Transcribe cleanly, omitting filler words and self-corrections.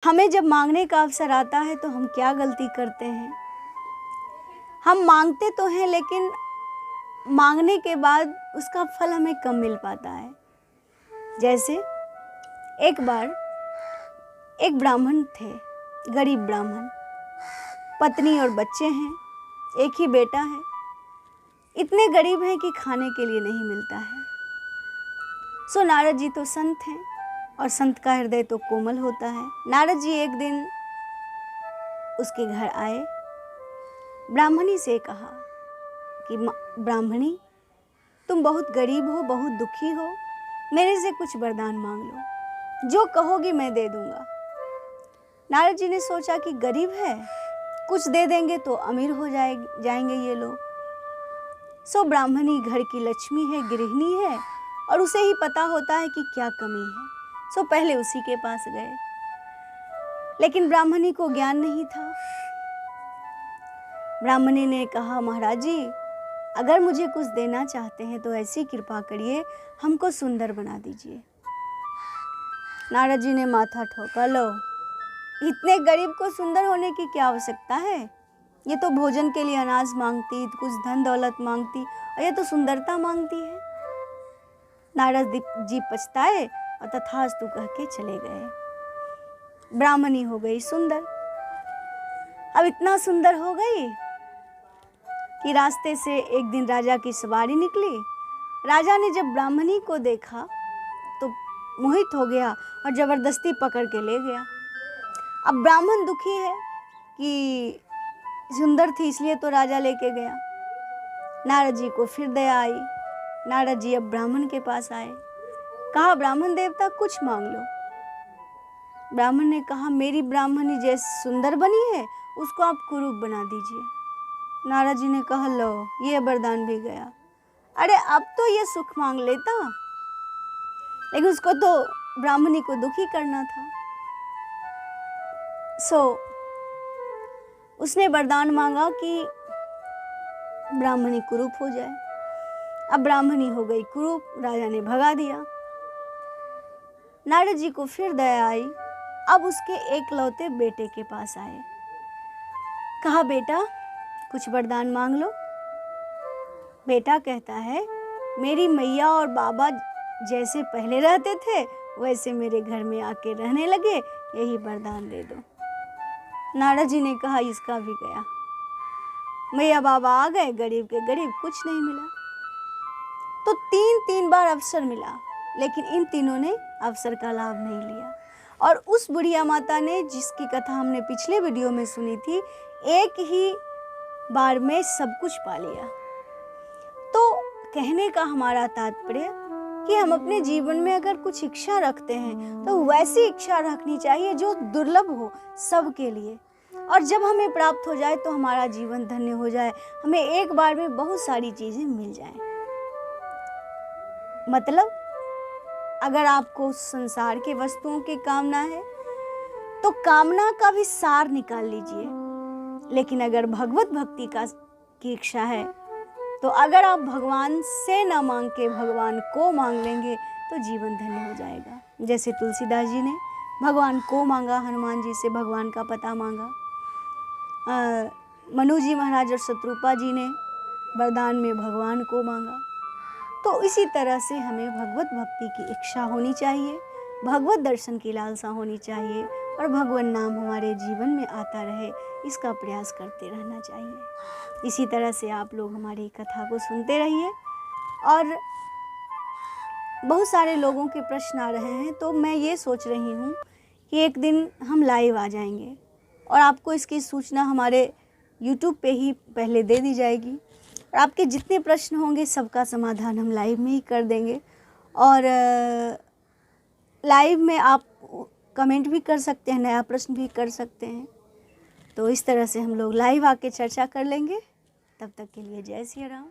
हमें जब मांगने का अवसर आता है तो हम क्या गलती करते हैं। हम मांगते तो हैं लेकिन मांगने के बाद उसका फल हमें कम मिल पाता है। जैसे एक बार एक ब्राह्मण थे, गरीब ब्राह्मण, पत्नी और बच्चे हैं, एक ही बेटा है। इतने गरीब हैं कि खाने के लिए नहीं मिलता है। सो नारद जी तो संत हैं और संत का हृदय तो कोमल होता है। नारद जी एक दिन उसके घर आए, ब्राह्मणी से कहा कि ब्राह्मणी, तुम बहुत गरीब हो, बहुत दुखी हो, मेरे से कुछ वरदान मांग लो, जो कहोगी मैं दे दूंगा। नारद जी ने सोचा कि गरीब है, कुछ दे देंगे तो अमीर हो जाएंगे ये लोग। सो ब्राह्मणी घर की लक्ष्मी है, गृहिणी है और उसे ही पता होता है कि क्या कमी है। सो पहले उसी के पास गए, लेकिन ब्राह्मणी को ज्ञान नहीं था। ब्राह्मणी ने कहा, महाराज जी, अगर मुझे कुछ देना चाहते हैं तो ऐसी कृपा करिए, हमको सुंदर बना दीजिए। नारद जी ने माथा ठोका, लो, इतने गरीब को सुंदर होने की क्या आवश्यकता है। ये तो भोजन के लिए अनाज मांगती, कुछ धन दौलत मांगती, और ये तो सुंदरता मांगती है। नारद जी पछताए और तथास्तु कह के चले गए। ब्राह्मणी हो गई सुंदर। अब इतना सुंदर हो गई कि रास्ते से एक दिन राजा की सवारी निकली। राजा ने जब ब्राह्मणी को देखा तो मोहित हो गया और जबरदस्ती पकड़ के ले गया। अब ब्राह्मण दुखी है कि सुंदर थी इसलिए तो राजा लेके गया। नारद जी को फिर दया आई। नारद जी अब ब्राह्मण के पास आए, कहा, ब्राह्मण देवता कुछ मांग लो। ब्राह्मण ने कहा, मेरी ब्राह्मणी जैसे सुंदर बनी है उसको आप कुरूप बना दीजिए। नारद जी ने कहा, लो, ये वरदान भी गया। अरे अब तो ये सुख मांग लेता, लेकिन उसको तो ब्राह्मणी को दुखी करना था। सो उसने वरदान मांगा कि ब्राह्मणी कुरूप हो जाए। अब ब्राह्मणी हो गई कुरूप, राजा ने भगा दिया। नारद जी को फिर दया आई। अब उसके एकलौते बेटे के पास आए, कहा, बेटा कुछ वरदान मांग लो। बेटा कहता है, मेरी मैया और बाबा जैसे पहले रहते थे वैसे मेरे घर में आके रहने लगे, यही वरदान दे दो। नारद जी ने कहा, इसका भी गया। मैया बाबा आ गए, गरीब के गरीब, कुछ नहीं मिला। तो तीन बार अवसर मिला, लेकिन इन तीनों ने अवसर का लाभ नहीं लिया। और उस बुढ़िया माता ने, जिसकी कथा हमने पिछले वीडियो में सुनी थी, एक ही बार में सब कुछ पा लिया। तो कहने का हमारा तात्पर्य कि हम अपने जीवन में अगर कुछ इच्छा रखते हैं तो वैसी इच्छा रखनी चाहिए जो दुर्लभ हो सबके लिए, और जब हमें प्राप्त हो जाए तो हमारा जीवन धन्य हो जाए, हमें एक बार में बहुत सारी चीजें मिल जाएं। मतलब अगर आपको संसार के वस्तुओं की कामना है तो कामना का भी सार निकाल लीजिए, लेकिन अगर भगवत भक्ति की इच्छा है तो अगर आप भगवान से न मांग के भगवान को मांग लेंगे तो जीवन धन्य हो जाएगा। जैसे तुलसीदास जी ने भगवान को मांगा, हनुमान जी से भगवान का पता मांगा, मनु जी महाराज और शत्रुपा जी ने वरदान में भगवान को मांगा। तो इसी तरह से हमें भगवत भक्ति की इच्छा होनी चाहिए, भगवत दर्शन की लालसा होनी चाहिए और भगवान नाम हमारे जीवन में आता रहे, इसका प्रयास करते रहना चाहिए। इसी तरह से आप लोग हमारी कथा को सुनते रहिए। और बहुत सारे लोगों के प्रश्न आ रहे हैं, तो मैं ये सोच रही हूँ कि एक दिन हम लाइव आ जाएंगे और आपको इसकी सूचना हमारे YouTube पे ही पहले दे दी जाएगी, और आपके जितने प्रश्न होंगे सबका समाधान हम लाइव में ही कर देंगे। और लाइव में आप कमेंट भी कर सकते हैं, नया प्रश्न भी कर सकते हैं। तो इस तरह से हम लोग लाइव आके चर्चा कर लेंगे। तब तक के लिए जय सिया राम।